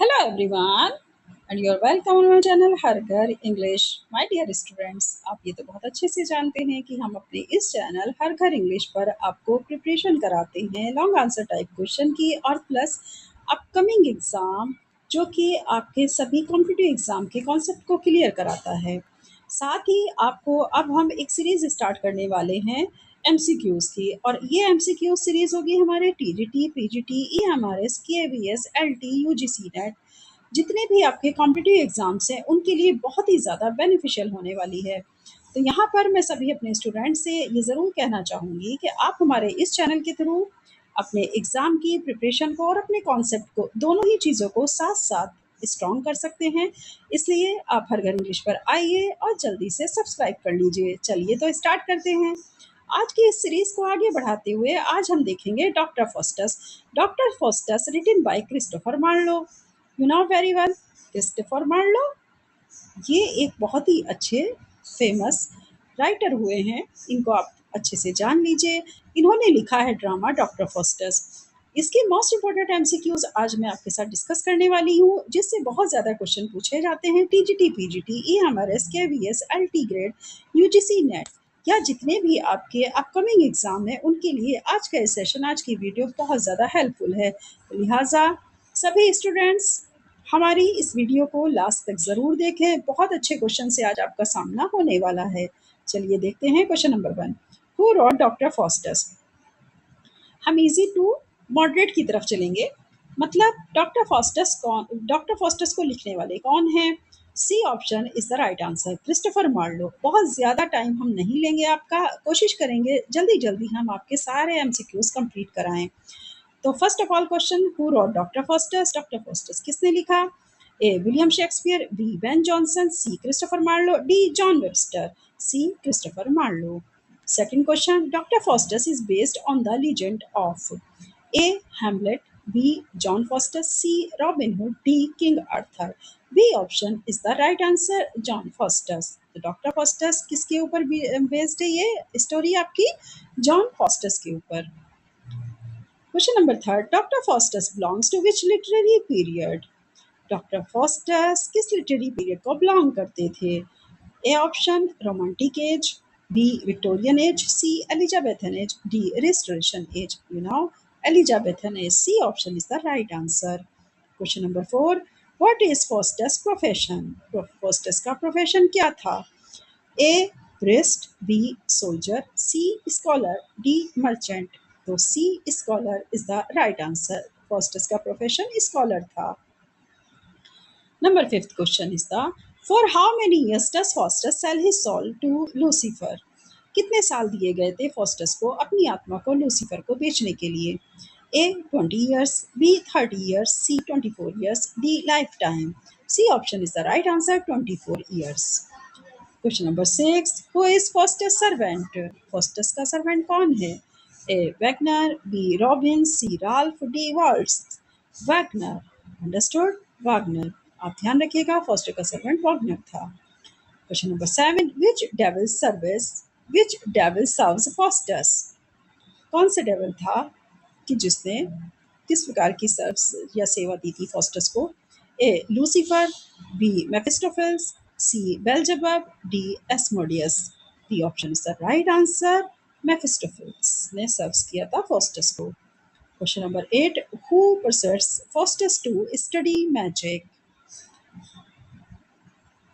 Hello everyone and you're welcome on my channel हर घर English. My dear students, आप ये तो बहुत अच्छे से जानते हैं कि हम अपने इस चैनल हर घर इंग्लिश पर आपको प्रिपरेशन कराते हैं लॉन्ग आंसर टाइप क्वेश्चन की और प्लस अपकमिंग एग्ज़ाम जो कि आपके सभी कॉम्पिटिटिव एग्ज़ाम के कॉन्सेप्ट को क्लियर कराता है। साथ ही आपको अब हम एक सीरीज़ स्टार्ट करने वाले हैं एमसीक्यूज़ की, और ये एमसीक्यू सीरीज़ होगी हमारे TGT, PGT, EMRS, KVS, LT, UGC net, जितने भी आपके कॉम्पिटिटिव एग्ज़ाम्स हैं उनके लिए बहुत ही ज़्यादा बेनिफिशियल होने वाली है। तो यहाँ पर मैं सभी अपने स्टूडेंट से ये ज़रूर कहना चाहूँगी कि आप हमारे इस चैनल के थ्रू अपने एग्ज़ाम की प्रिपरेशन को और अपने कॉन्सेप्ट को, दोनों ही चीज़ों को साथ साथ स्ट्रॉन्ग कर सकते हैं। इसलिए आप हर घर इंग्लिश पर आइए और जल्दी से सब्सक्राइब कर लीजिए। चलिए तो स्टार्ट करते हैं। आज की इस सीरीज को आगे बढ़ाते हुए आज हम देखेंगे Doctor Faustus. Doctor Faustus written by Christopher Marlowe. You know very well Christopher Marlowe. ये एक बहुत ही अच्छे फेमस राइटर हुए हैं, इनको आप अच्छे से जान लीजिए। इन्होंने लिखा है ड्रामा डॉक्टर फॉस्टस। इसके मोस्ट इंपॉर्टेंट एमसीक्यूज आज मैं आपके साथ डिस्कस करने वाली हूँ, जिससे बहुत ज़्यादा क्वेश्चन पूछे जाते हैं TGT, PGT, EMRS, KVS, LT grade, UGC net या जितने भी आपके अपकमिंग एग्जाम हैं उनके लिए आज का सेशन, आज की वीडियो बहुत ज़्यादा हेल्पफुल है। तो लिहाजा सभी स्टूडेंट्स हमारी इस वीडियो को लास्ट तक ज़रूर देखें। बहुत अच्छे क्वेश्चन से आज आपका सामना होने वाला है। चलिए देखते हैं question number 1। Who wrote Doctor Faustus. हम इजी टू मॉडरेट की तरफ चलेंगे। मतलब डॉक्टर फॉस्टस को लिखने वाले कौन हैं? C option is the right answer, Christopher Marlowe. बहुत ज़्यादा टाइम हम नहीं लेंगे आपका, कोशिश करेंगे जल्दी जल्दी हम आपके सारे एमसीक्यूज कंप्लीट कराएं। तो first of all question, who wrote Doctor Faustus. Doctor Faustus किसने लिखा? A William Shakespeare, B Ben Jonson, C Christopher Marlowe, D John Webster. C Christopher Marlowe. Second question, Dr. Faustus is based on the legend of A. Hamlet, B. John Faustus, C. Robin Hood, D. King Arthur. B option is the right answer, John Faustus. तो doctor Faustus किसके ऊपर based है ये story आपकी? John Faustus के ऊपर। Question number 3, Doctor Faustus belongs to which literary period? Doctor Faustus किस literary period को बिलोंग करते थे? A option romantic age, B Victorian age, C Elizabethan age, D restoration age. You know Elizabethan age, C option is the right answer. Question number 4, what is Faustus profession? Faustus का profession क्या था? A priest, B soldier, C scholar, D merchant. तो C scholar is the right answer. Faustus का profession scholar था। Number fifth question is the, for how many years does Faustus sell his soul to Lucifer? कितने साल दिए गए थे Faustus को अपनी आत्मा को लूसीफर को बेचने के लिए? A 20 years, B 30 years, C 24 years, D life time. C option is the right answer, 24 years। Question number 6, who is Faustus servant? Faustus का सर्वेंट कौन है? A Wagner, B Robin, C Ralph, D Waltz. Wagner. Understood? Wagner. आप ध्यान रखिएगा, Foster का servant Wagner था। Question number 7, which devil serves Faustus? कौन से डेविल था कि जिसने किस प्रकार की सर्व या सेवा दी थी फॉस्टस को? A Lucifer, B Mephistopheles, C Beelzebub, D Asmodeus. D option is the right answer, Mephistopheles ने सर्व किया था फॉस्टस को। Question number 8, who persuades Faustus to study magic?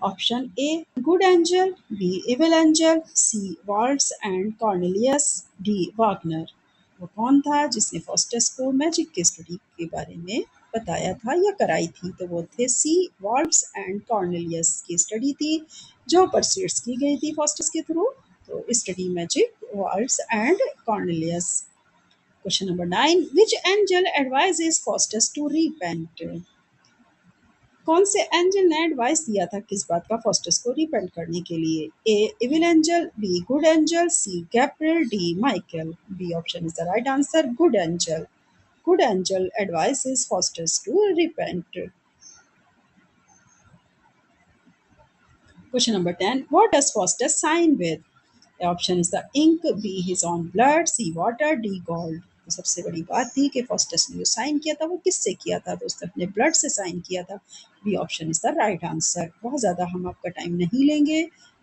Option A good angel, B evil angel, C Valdes and Cornelius, D Wagner. वो कौन था जिसने Faustus को magic की स्टडी के बारे में बताया था या कराई थी? तो वो थे सी वॉल्ट्स एंड कॉर्नेलियस की स्टडी थी जो परस्यूट्स की गई थी फॉस्टस के थ्रू। तो study magic Valdes and Cornelius. Question number 9, which angel advises Faustus to repent? कौन से एंजल ने एडवाइस दिया था किस बात का? फॉस्टस को रिपेंट करने के लिए। A evil angel, B good angel, C Gabriel, D Michael. B option is the right answer, good angel. Good angel advises Faustus to repent. Question number 10, what does Faustus sign with? Option is the ink, B his own blood, C water, D gold. तो सबसे बड़ी बात थी कि Faustus ने जो sign किया था वो किससे किया था, तो उसने अपने ब्लड से साइन किया था। B option is the right answer. बहुत ज़्यादा हम आपका टाइम नहीं लेंगे,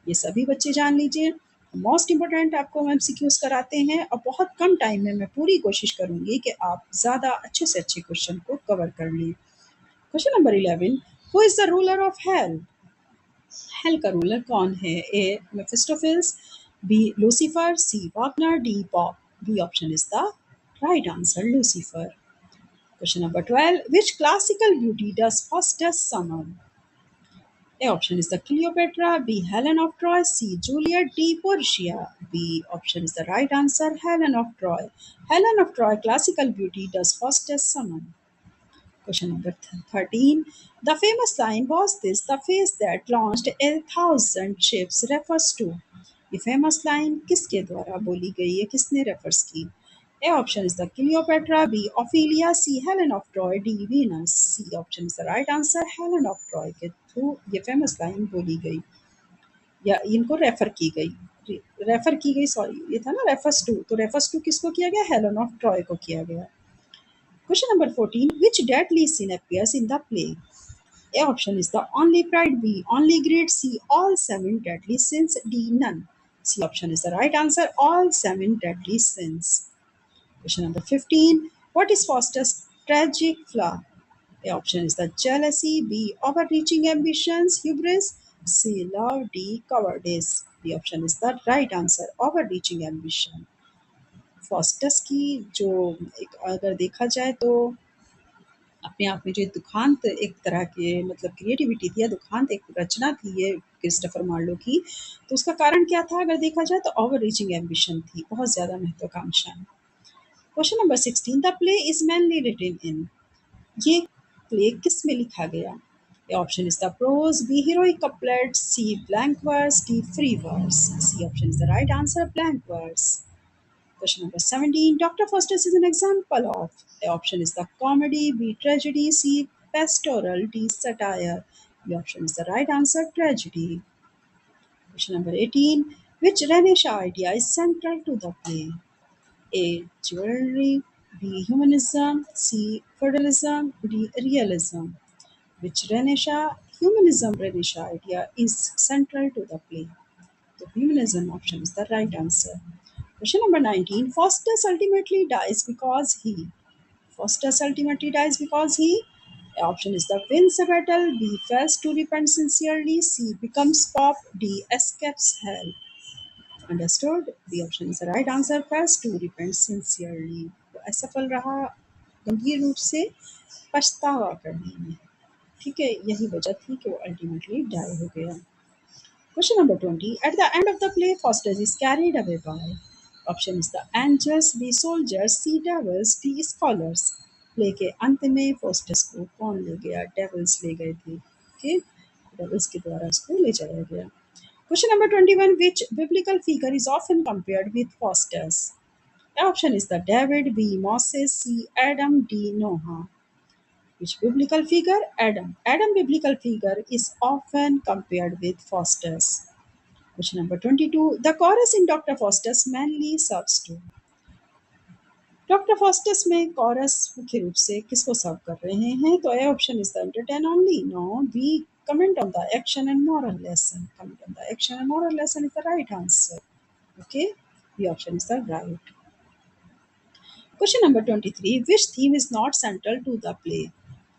ये सभी बच्चे जान लीजिए। मोस्ट इंपॉर्टेंट आपको हम एमसीक्यूज कराते हैं और बहुत कम टाइम में मैं पूरी कोशिश करूंगी कि आप ज़्यादा अच्छे से अच्छे क्वेश्चन को कवर कर लें। Question number 11, who is the ruler of hell? Hell का रूलर कौन है? A Mephistopheles, B Lucifer, C Wagner, D Pope. B option is the right answer, Lucifer. Question number 12, which classical beauty does Faustus summon? A option is the Cleopatra, B Helen of Troy, C Juliet, D Portia. B option is the right answer, Helen of Troy. Helen of Troy, classical beauty does Faustus summon. Question number 13. The famous line was this: the face that launched 1,000 ships refers to. ये famous line किसके द्वारा बोली गई है, किसने refers की? A option is the Cleopatra, B Ophelia, C Helen of Troy, D Venus. C option is the right answer, Helen of Troy के through ये फेमस लाइन बोली गई या इनको रेफर की गई। रेफर की गई, सॉरी, ये था ना रेफर्स टू, तो रेफर्स टू किसको किया गया? हेलन ऑफ ट्रॉय को किया गया। Question number 14, which deadly sin appears in the play? A option is the only pride, B only greed, C all seven deadly sins, D none. C option is the right answer, all seven deadly sins. Question number 15, what is Foster's tragic flaw? A option is the jealousy, B overreaching ambitions, hubris, C love, D cowardice. The option is the right answer, overreaching ambition. Faustus की जो एक अगर देखा जाए तो अपने आप में जो दुखांत एक तरह के मतलब क्रिएटिविटी थी या दुखांत एक रचना थी ये क्रिस्टोफर मार्लो की, तो उसका कारण क्या था? अगर देखा जाए तो ओवर रीचिंग एम्बिशन थी, बहुत ज़्यादा महत्वाकांक्षा। Question number 16, the play is mainly written in. ये प्ले किस में लिखा गया? Option is the prose, B heroic couplet, C blank verse, D free verse. C option is the right answer, blank verse. Question number 17. Dr. Faustus is an example of. The option is the comedy, B tragedy, C pastoral, D satire. The option is the right answer, tragedy. Question number 18. Which Renaissance idea is central to the play? A. Jewelry, B. Humanism, C. Feudalism, D. Realism. Which Renaissance idea is central to the play? The humanism option is the right answer. Question number 19. Faustus ultimately dies because he. Option is the wins a battle, B fails to repent sincerely, C becomes pop, D escapes hell. Understood? The option is the right answer, fails to repent sincerely. वो असफल रहा गंभीर रूप से पछतावा करने में। ठीक है, यही वजह थी कि वो अल्टीमेटली डाई हो गया। Question number 20. At the end of the play, Faustus is carried away by. Option is the angels, B soldiers, C devils, D scholars. Play के अंत में फोस्टस को कौन ले गया? डेविल्स ले गए थे। ओके, डेविल्स के द्वारा उसको ले जाया गया। Question number 21. Which biblical figure is often compared with Faustus? Option is the David, B Moses, C Adam, D Noah. Which biblical figure? Adam. Adam biblical figure is often compared with Faustus. Question number 22. The chorus in Dr. Faustus mainly serves to. Doctor Faustus में chorus मुख्य रूप से किसको serve कर रहे हैं? तो A option is the entertain only, no, B comment on the action and moral lesson, comment on the action and moral lesson is the right answer. Okay, B option is the right. Question number 23. Which theme is not central to the play?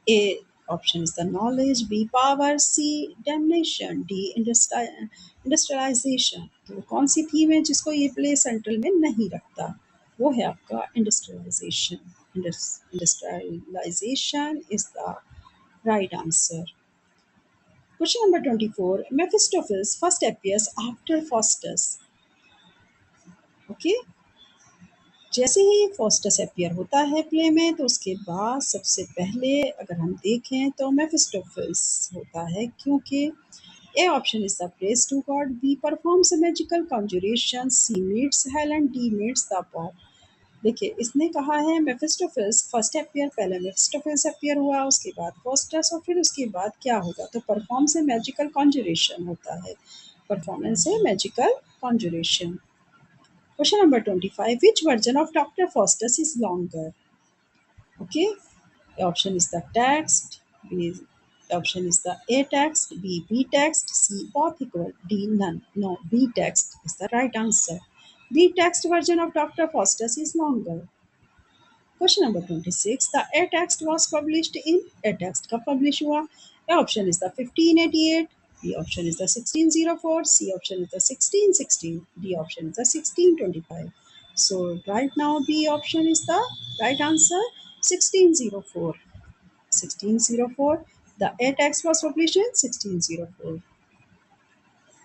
A option is the knowledge, B power, C damnation, D industrialization. तो कौन सी theme है जिसको ये play central में नहीं रखता? वो है आपका industrialisation. Industrialisation is the right answer. Question number 24. Mephistopheles first appears after Faustus. Okay, जैसे ही फोस्टस अपीयर होता है प्ले में तो उसके बाद सबसे पहले अगर हम देखें तो मेफिस्टोफेल्स होता है, क्योंकि A option is the prays to God, B performs a magical conjuration, C meets Helen, D meets the Pope. देखिए, इसने कहा है मेफिस्टोफेल्स फर्स्ट अपीयर, पहले मेफिस्टोफेल्स अपीयर हुआ, उसके बाद फोस्टस, और फिर उसके बाद क्या होगा? तो परफॉर्म से मैजिकल कॉन्जुरेशन होता है, परफॉर्मेंस है magical कॉन्जुरेशन। Question number 25. Which version of Dr. Faustus is longer? Okay. A option is the text. B option is the A text. B text. C both equal. D none. No, B text is the right answer. B text version of Dr. Faustus is longer. Question number 26. The A text was published in A text कब publish हुआ? A option is the 1588. B option is the 1604. C option is the 1616. D option is the 1625. So right now B option is the right answer. 1604. 1604. The A text was published in 1604.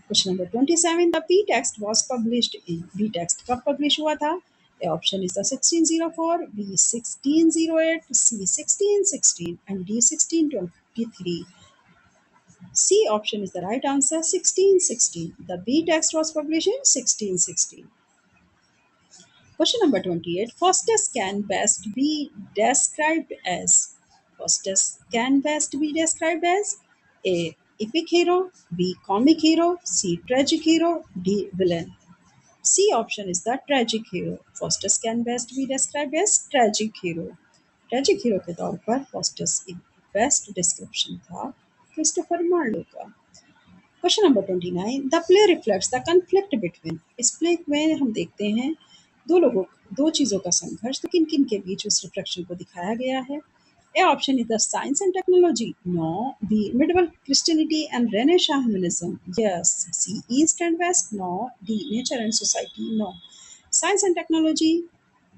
Question number 27. The B text was published in B text कब publish हुआ था? A option is the 1604, B 1608, C 1616 and D 1623. C option is the right answer. 1616. The B text was published in 1616. Question number 28. Faustus can best be described as. Faustus can best be described as A. Epic hero, B. Comic hero, C. Tragic hero, D. Villain. C option is the tragic hero. Faustus can best be described as tragic hero. Tragic hero के तौर पर Faustus एक best description था Christopher Marlowe का। Question number 29. The play reflects the conflict between. इस play में हम देखते हैं दो चीज़ों का संघर्ष, तो किन किन के बीच उस रिफ्लेक्शन को दिखाया गया है? A option is the science and technology, no. B medieval Christianity and Renaissance humanism, yes. C east and west, no. D nature and society, no. Science and technology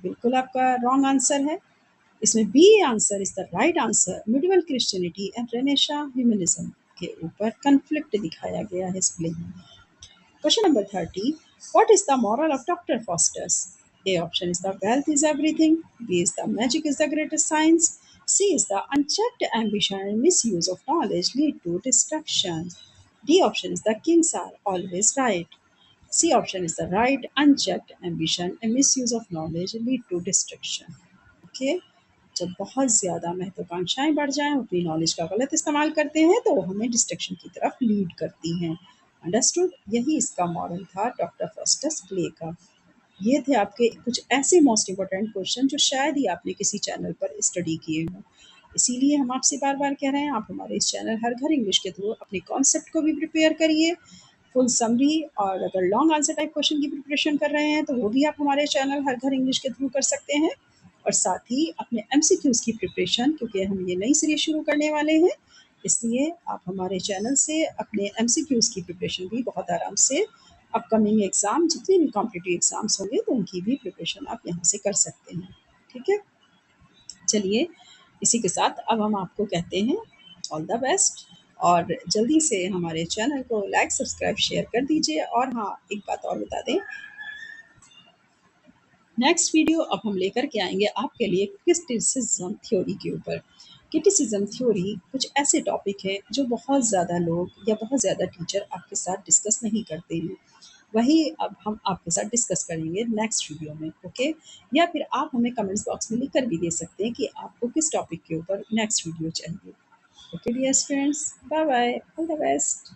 बिल्कुल आपका रॉन्ग आंसर है। इसमें B answer is the right answer. Medieval Christianity and Renaissance humanism के ऊपर conflict दिखाया गया है इस प्ले में। Question number 30. What is the moral of Dr. Faustus? A option is the wealth is everything. B is the magic is the greatest science. C is the unchecked ambition and misuse of knowledge lead to destruction. D option is the kings are always right. C option is the right. Unchecked ambition and misuse of knowledge lead to destruction. Okay. जब बहुत ज़्यादा महत्वाकांक्षाएं बढ़ जाएं, अपनी knowledge का गलत इस्तेमाल करते हैं, तो वो हमें डिस्ट्रक्शन की तरफ लीड करती हैं। अंडरस्टूड? यही इसका मॉरल था डॉक्टर फॉस्टस प्ले का। ये थे आपके कुछ ऐसे मोस्ट इम्पोर्टेंट क्वेश्चन जो शायद ही आपने किसी चैनल पर स्टडी किए हों। इसीलिए हम आपसे बार बार कह रहे हैं, आप हमारे इस चैनल हर घर इंग्लिश के थ्रू अपने कॉन्सेप्ट को भी प्रिपेयर करिए, फुल समरी, और अगर लॉन्ग आंसर टाइप क्वेश्चन की प्रिपरेशन कर रहे हैं तो वो भी आप हमारे चैनल हर घर इंग्लिश के थ्रू कर सकते हैं। और साथ ही अपने एमसीक्यूज़ की प्रिपरेशन, क्योंकि हम ये नई सीरीज शुरू करने वाले हैं, इसलिए आप हमारे चैनल से अपने एमसीक्यूज़ की प्रिपरेशन भी बहुत आराम से, अपकमिंग एग्ज़ाम जितने भी कॉम्पिटिटिव एग्ज़ाम्स होंगे तो उनकी भी प्रिपरेशन आप यहाँ से कर सकते हैं। ठीक है, चलिए इसी के साथ अब हम आपको कहते हैं ऑल द बेस्ट, और जल्दी से हमारे चैनल को लाइक सब्सक्राइब शेयर कर दीजिए। और हाँ, एक बात और बता दें, नेक्स्ट वीडियो अब हम लेकर के आएंगे आपके लिए क्रिटिसिज्म थ्योरी के ऊपर। क्रिटिसिज्म थ्योरी कुछ ऐसे टॉपिक है जो बहुत ज़्यादा लोग या बहुत ज़्यादा टीचर आपके साथ डिस्कस नहीं करते हैं, वही अब हम आपके साथ डिस्कस करेंगे नेक्स्ट वीडियो में। ओके, या फिर आप हमें कमेंट्स बॉक्स में लिख कर भी दे सकते हैं कि आपको किस टॉपिक के ऊपर नेक्स्ट वीडियो चाहिए। Okay dear friends, bye bye, all the best.